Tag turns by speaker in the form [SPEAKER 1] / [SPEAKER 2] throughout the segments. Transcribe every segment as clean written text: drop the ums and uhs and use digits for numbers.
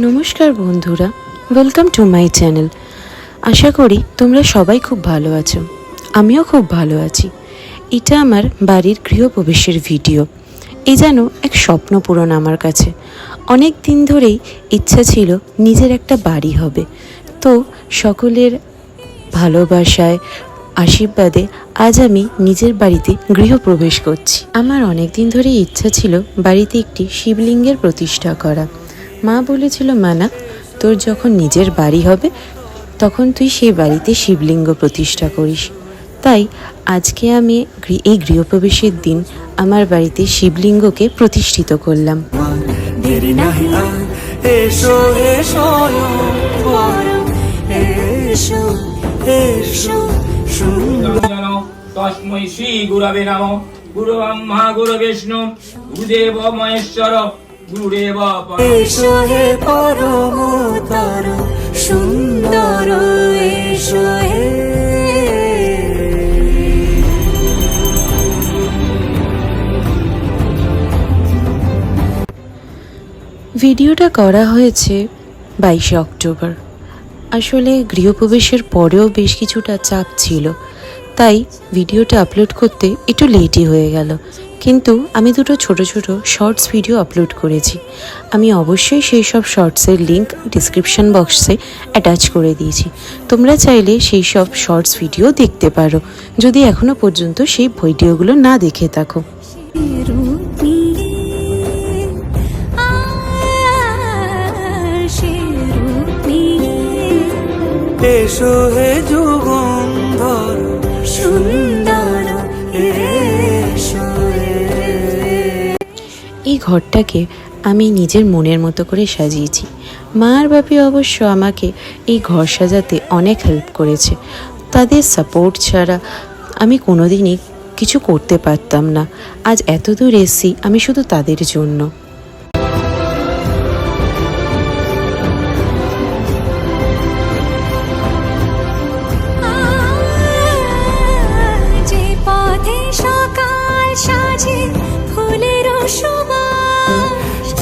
[SPEAKER 1] নমস্কার বন্ধুরা, welcome to my channel. আশা করি তোমরা সবাই খুব ভালো আছো। আমিও খুব ভালো আছি। এটা আমার বাড়ির গৃহপ্রবেশের ভিডিও। এই যেন এক স্বপ্ন পূরণ আমার কাছে। অনেক দিন ধরেই ইচ্ছা ছিল নিজের একটা বাড়ি হবে। তো সকলের ভালোবাসায় আশীর্বাদে আজ আমি নিজের বাড়িতে গৃহপ্রবেশ করছি। আমার অনেক দিন ধরেই ইচ্ছা ছিল বাড়িতে একটি শিবলিঙ্গের প্রতিষ্ঠা করা। মা বলেছিল, মানা, তোর যখন নিজের বাড়ি হবে তখন তুই সেই বাড়িতে শিবলিঙ্গ প্রতিষ্ঠা করিস। তাই আজকে আমি এই গৃহপ্রবেশের দিন আমার বাড়িতে শিবলিঙ্গকে প্রতিষ্ঠিত করলাম।
[SPEAKER 2] তস্मै শ্রী গুরবে নমঃ। গুরু ব্রহ্মা গুরু বিষ্ণু গুরুদেব মহেশ্বর গুরুদেব
[SPEAKER 3] এসো হে পরমতর সুন্দর এসো হে।
[SPEAKER 1] ভিডিওটা করা হয়েছে 22শে অক্টোবর। আসলে গৃহপ্রবেশের পরেও বেশ কিছুটা চাপ ছিল, তাই ভিডিওটা আপলোড করতে একটু লেটই হয়ে গেল। কিন্তু আমি দুটো ছোট ছোট শর্টস ভিডিও আপলোড করেছি। আমি অবশ্যই সেই সব শর্টসের লিঙ্ক ডিসক্রিপশন বক্সে অ্যাটাচ করে দিয়েছি। তোমরা চাইলে সেই সব শর্টস ভিডিও দেখতে পারো, যদি এখনও পর্যন্ত সেই ভিডিওগুলো না দেখে থাকো।
[SPEAKER 3] এসো হে যুগন্ধর সুন্দর এসো হে।
[SPEAKER 1] এই ঘরটাকে আমি নিজের মনের মতো করে সাজিয়েছি। মা আর বাপি অবশ্য আমাকে এই ঘর সাজাতে অনেক হেল্প করেছে। তাদের সাপোর্ট ছাড়া আমি কোনোদিনই কিছু করতে পারতাম না। আজ এত দূর এসেছি আমি শুধু তাদের জন্য।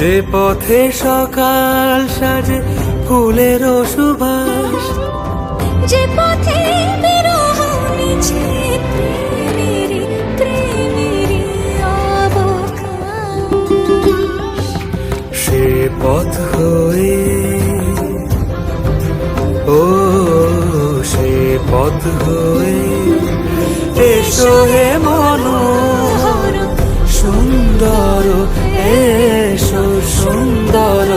[SPEAKER 3] যে পথে সকাল সাজে ফুলের সুবাস, যে পথে বিরহ নিছে প্রেমেরি প্রেমেরি অবকাশ, সে পথ হয়ে ও সে পথ হয়ে এসো হে মনোহর সুন্দর এসো সুন্দর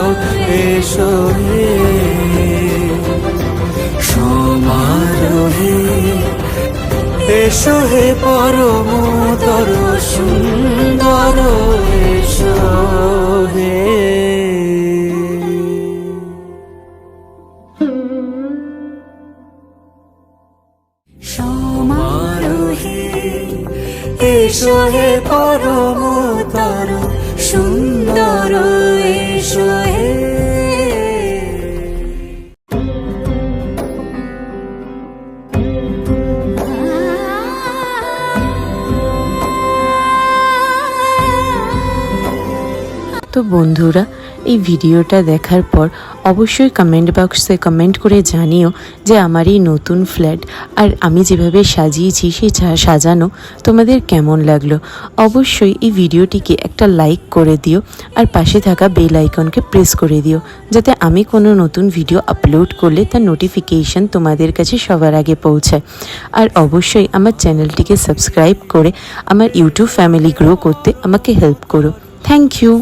[SPEAKER 3] এসো হে সমারোহে। এসো হে পরমতর সুন্দর এসো হে। সমারোহে এসো হে পরমতর সুন্দর এসো হে।
[SPEAKER 1] তো বন্ধুরা, এই ভিডিওটা দেখার পর অবশ্যই কমেন্ট বক্সে কমেন্ট করে জানিও যে আমার এই নতুন ফ্ল্যাট আর আমি যেভাবে সাজিয়েছি সেই সাজানো তোমাদের কেমন লাগলো। অবশ্যই এই ভিডিওটিকে একটা লাইক করে দিও আর পাশে থাকা বেল আইকনকে প্রেস করে দিও, যাতে আমি কোনো নতুন ভিডিও আপলোড করলে তার নোটিফিকেশন তোমাদের কাছে সবার আগে পৌঁছায়। আর অবশ্যই আমার চ্যানেলটিকে সাবস্ক্রাইব করে আমার ইউটিউব ফ্যামিলি গ্রো করতে আমাকে হেল্প করো। Thank you.